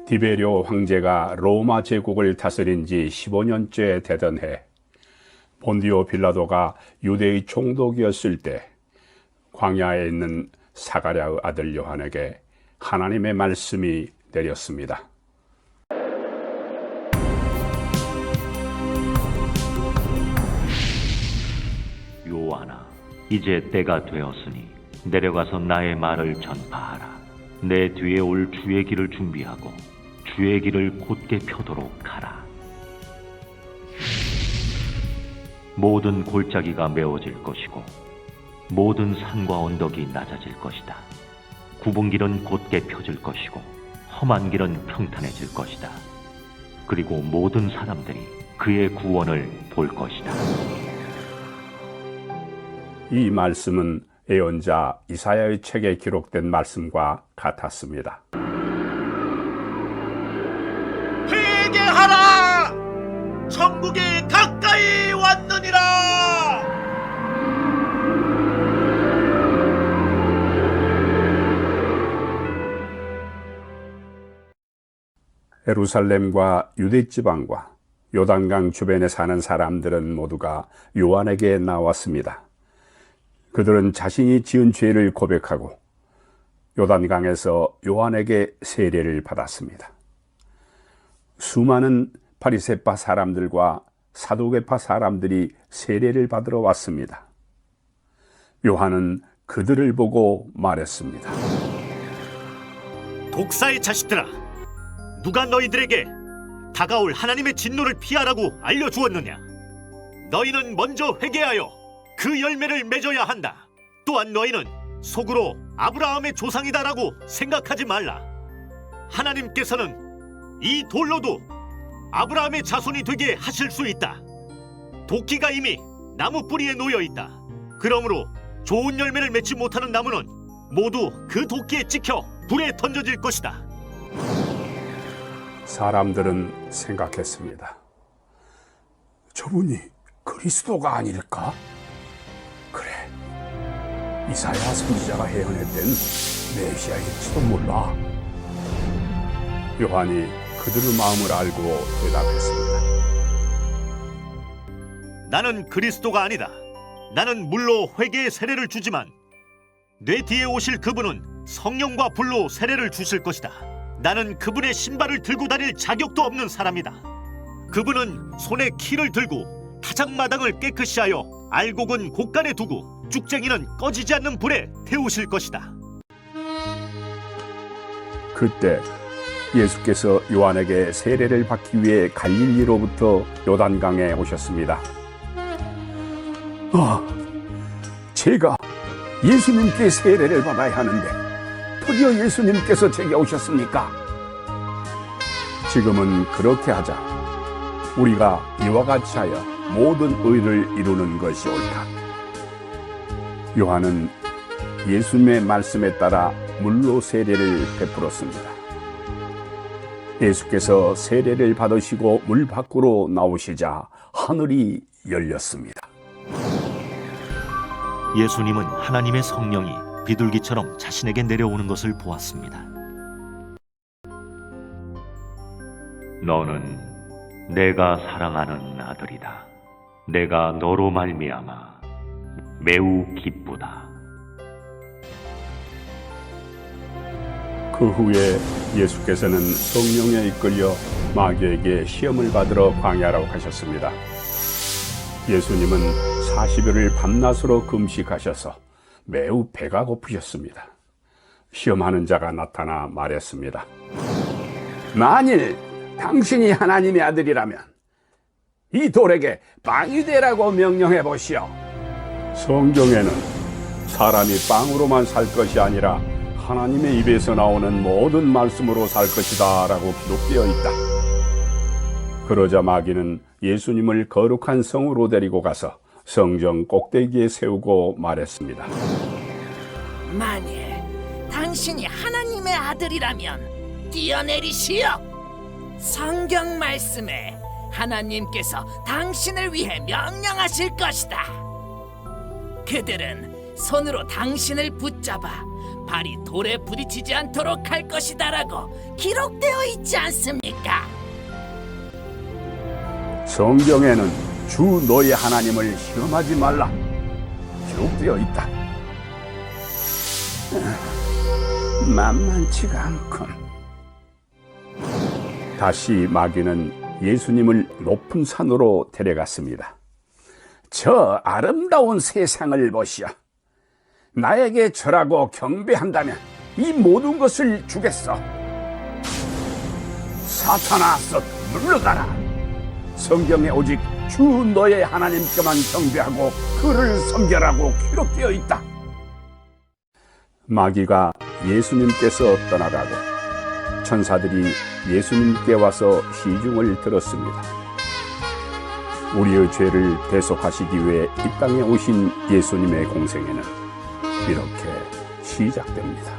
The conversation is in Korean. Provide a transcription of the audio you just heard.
디베리오 황제가 로마 제국을 다스린 지 15년째 되던 해, 본디오 빌라도가 유대의 총독이었을 때 광야에 있는 사가랴의 아들 요한에게 하나님의 말씀이 내렸습니다. 요한아, 이제 때가 되었으니 내려가서 나의 말을 전파하라. 내 뒤에 올 주의 길을 준비하고 주의 길을 곧게 펴도록 하라. 모든 골짜기가 메워질 것이고 모든 산과 언덕이 낮아질 것이다. 굽은 길은 곧게 펴질 것이고 험한 길은 평탄해질 것이다. 그리고 모든 사람들이 그의 구원을 볼 것이다. 이 말씀은 예언자 이사야의 책에 기록된 말씀과 같았습니다. 회개하라! 천국이 가까이 왔느니라! 예루살렘과 유대 지방과 요단강 주변에 사는 사람들은 모두가 요한에게 나왔습니다. 그들은 자신이 지은 죄를 고백하고 요단강에서 요한에게 세례를 받았습니다. 수많은 바리새파 사람들과 사두개파 사람들이 세례를 받으러 왔습니다. 요한은 그들을 보고 말했습니다. 독사의 자식들아, 누가 너희들에게 다가올 하나님의 진노를 피하라고 알려주었느냐? 너희는 먼저 회개하여 그 열매를 맺어야 한다. 또한 너희는 속으로 아브라함의 조상이다라고 생각하지 말라. 하나님께서는 이 돌로도 아브라함의 자손이 되게 하실 수 있다. 도끼가 이미 나무 뿌리에 놓여 있다. 그러므로 좋은 열매를 맺지 못하는 나무는 모두 그 도끼에 찍혀 불에 던져질 것이다. 사람들은 생각했습니다. 저분이 그리스도가 아닐까? 그래, 이사야 선지자가 예언했던 메시아일지도 몰라. 요한이 그들의 마음을 알고 대답했습니다. 나는 그리스도가 아니다. 나는 물로 회개의 세례를 주지만 내 뒤에 오실 그분은 성령과 불로 세례를 주실 것이다. 나는 그분의 신발을 들고 다닐 자격도 없는 사람이다. 그분은 손에 키를 들고 타작마당을 깨끗이 하여 알곡은 곳간에 두고 쭉쟁이는 꺼지지 않는 불에 태우실 것이다. 그때 예수께서 요한에게 세례를 받기 위해 갈릴리로부터 요단강에 오셨습니다. 제가 예수님께 세례를 받아야 하는데 드디어 예수님께서 제게 오셨습니까? 지금은 그렇게 하자. 우리가 이와 같이 하여 모든 의를 이루는 것이 옳다. 요한은 예수님의 말씀에 따라 물로 세례를 베풀었습니다. 예수께서 세례를 받으시고 물 밖으로 나오시자 하늘이 열렸습니다. 예수님은 하나님의 성령이 비둘기처럼 자신에게 내려오는 것을 보았습니다. 너는 내가 사랑하는 아들이다. 내가 너로 말미암아 매우 기쁘다. 그 후에 예수께서는 성령에 이끌려 마귀에게 시험을 받으러 광야로 가셨습니다. 예수님은 40일을 밤낮으로 금식하셔서 매우 배가 고프셨습니다. 시험하는 자가 나타나 말했습니다. 만일 당신이 하나님의 아들이라면 이 돌에게 빵이 되라고 명령해 보시오. 성경에는 사람이 빵으로만 살 것이 아니라 하나님의 입에서 나오는 모든 말씀으로 살 것이다 라고 기록되어 있다. 그러자 마귀는 예수님을 거룩한 성으로 데리고 가서 성전 꼭대기에 세우고 말했습니다. 만일 당신이 하나님의 아들이라면 뛰어내리시오. 성경 말씀에 하나님께서 당신을 위해 명령하실 것이다. 그들은 손으로 당신을 붙잡아 발이 돌에 부딪히지 않도록 할 것이다라고 기록되어 있지 않습니까? 성경에는 주 너의 하나님을 시험하지 말라 기록되어 있다. 만만치가 않군. 다시 마귀는 예수님을 높은 산으로 데려갔습니다. 저 아름다운 세상을 보시오. 나에게 절하고 경배한다면 이 모든 것을 주겠어. 사탄아, 썩 물러가라. 성경에 오직 주 너의 하나님께만 경배하고 그를 섬겨라고 기록되어 있다. 마귀가 예수님께서 떠나가고 천사들이 예수님께 와서 시중을 들었습니다. 우리의 죄를 대속하시기 위해 이 땅에 오신 예수님의 공생애는 이렇게 시작됩니다.